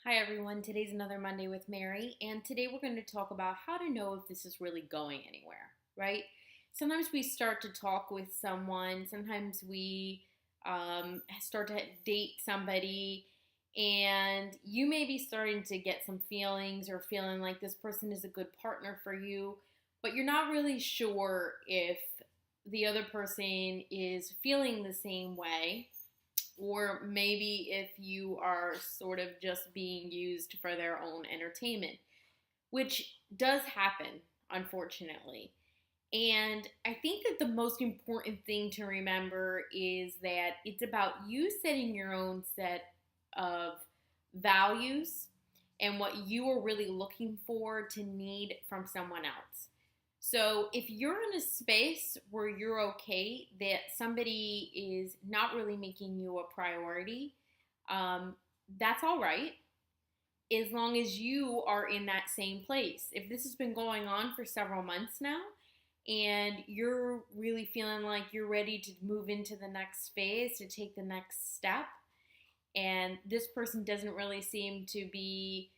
Hi everyone, today's another Monday with Mary, and today we're going to talk about how to know if this is really going anywhere, right? Sometimes we start to talk with someone, sometimes we start to date somebody, and you may be starting to get some feelings or feeling like this person is a good partner for you, but you're not really sure if the other person is feeling the same way or maybe if you are sort of just being used for their own entertainment, which does happen, unfortunately. And I think that the most important thing to remember is that it's about you setting your own set of values and what you are really looking for to need from someone else. So if you're in a space where you're okay that somebody is not really making you a priority, um, that's all right as long as you are in that same place. If this has been going on for several months now and you're really feeling like you're ready to move into the next phase, to take the next step, and this person doesn't really seem to be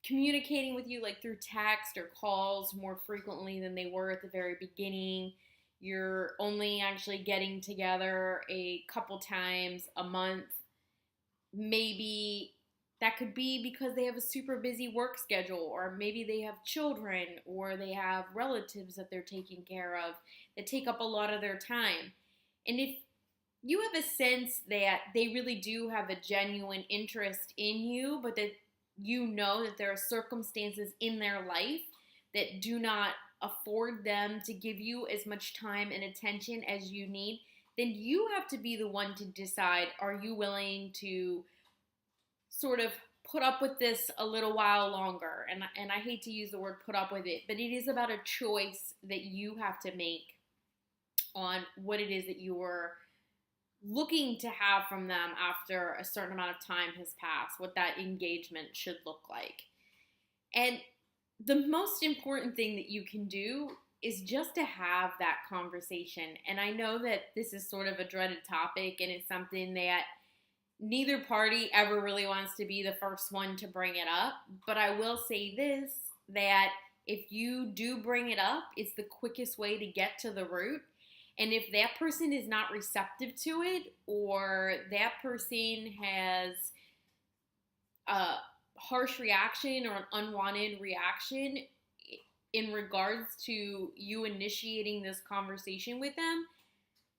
communicating with you like through text or calls more frequently than they were at the very beginning. You're only actually getting together a couple times a month. Maybe that could be because they have a super busy work schedule, or maybe they have children, or they have relatives that they're taking care of that take up a lot of their time. And if you have a sense that they really do have a genuine interest in you, but that you know that there are circumstances in their life that do not afford them to give you as much time and attention as you need, then you have to be the one to decide, are you willing to sort of put up with this a little while longer? And I hate to use the word put up with it, but it is about a choice that you have to make on what it is that you are looking to have from them after a certain amount of time has passed, what that engagement should look like. And the most important thing that you can do is just to have that conversation. And I know that this is sort of a dreaded topic and it's something that neither party ever really wants to be the first one to bring it up. But I will say this, that if you do bring it up, it's the quickest way to get to the root. And if that person is not receptive to it, or that person has a harsh reaction or an unwanted reaction in regards to you initiating this conversation with them,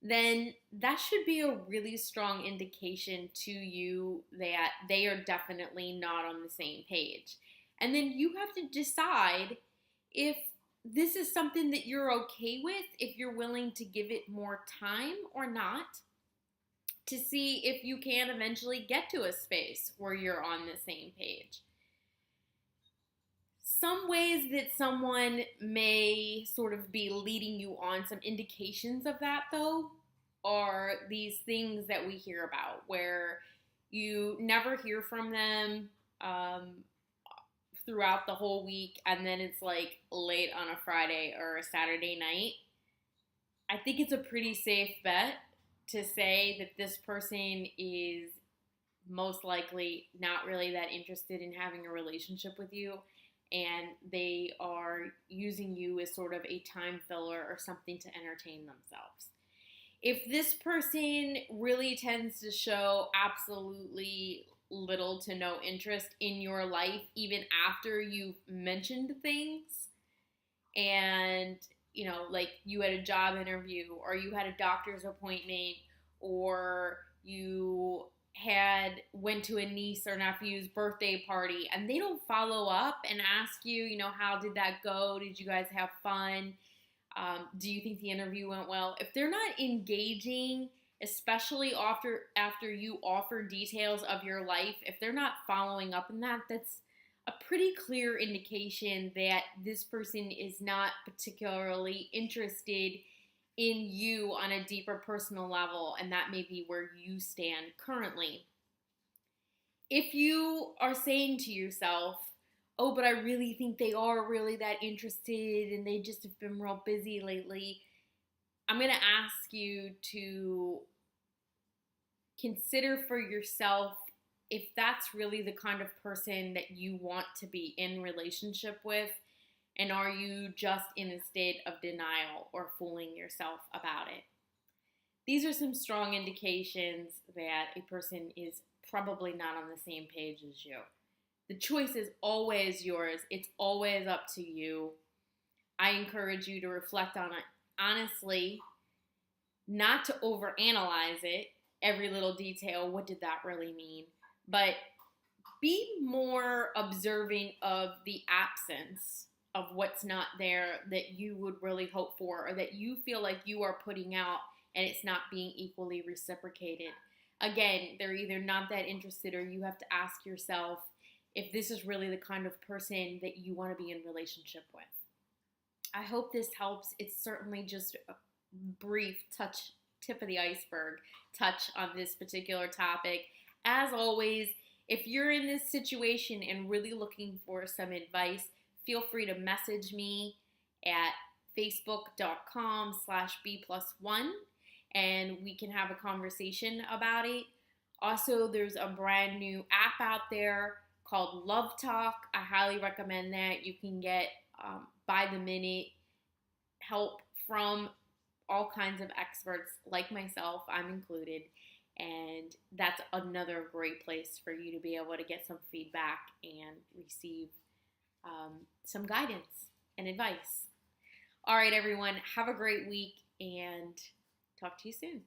then that should be a really strong indication to you that they are definitely not on the same page. And then you have to decide if this is something that you're okay with, if you're willing to give it more time or not, to see if you can eventually get to a space where you're on the same page. Some ways that someone may sort of be leading you on, some indications of that though, are these things that we hear about where you never hear from them throughout the whole week, and then it's like late on a Friday or a Saturday night. I think it's a pretty safe bet to say that this person is most likely not really that interested in having a relationship with you, and they are using you as sort of a time filler or something to entertain themselves. If this person really tends to show absolutely little to no interest in your life, even after you've mentioned things, and like you had a job interview, or you had a doctor's appointment, or you had went to a niece or nephew's birthday party, and they don't follow up and ask you, how did that go? Did you guys have fun? Do you think the interview went well? If they're not engaging, especially after you offer details of your life, if they're not following up in that, that's a pretty clear indication that this person is not particularly interested in you on a deeper personal level, and that may be where you stand currently. If you are saying to yourself, oh, but I really think they are really that interested and they just have been real busy lately, I'm going to ask you to consider for yourself if that's really the kind of person that you want to be in relationship with, and are you just in a state of denial or fooling yourself about it? These are some strong indications that a person is probably not on the same page as you. The choice is always yours. It's always up to you. I encourage you to reflect on it honestly, not to overanalyze it, every little detail. What did that really mean? But be more observing of the absence of what's not there that you would really hope for, or that you feel like you are putting out and it's not being equally reciprocated. Again, they're either not that interested, or you have to ask yourself if this is really the kind of person that you want to be in relationship with. I hope this helps. It's certainly just a brief tip of the iceberg touch on this particular topic. As always, if you're in this situation and really looking for some advice, feel free to message me at facebook.com/B+1 and we can have a conversation about it. Also, there's a brand new app out there called Love Talk. I highly recommend that. You can get by the minute help from all kinds of experts like myself, I'm included. And that's another great place for you to be able to get some feedback and receive some guidance and advice. All right, everyone, have a great week and talk to you soon.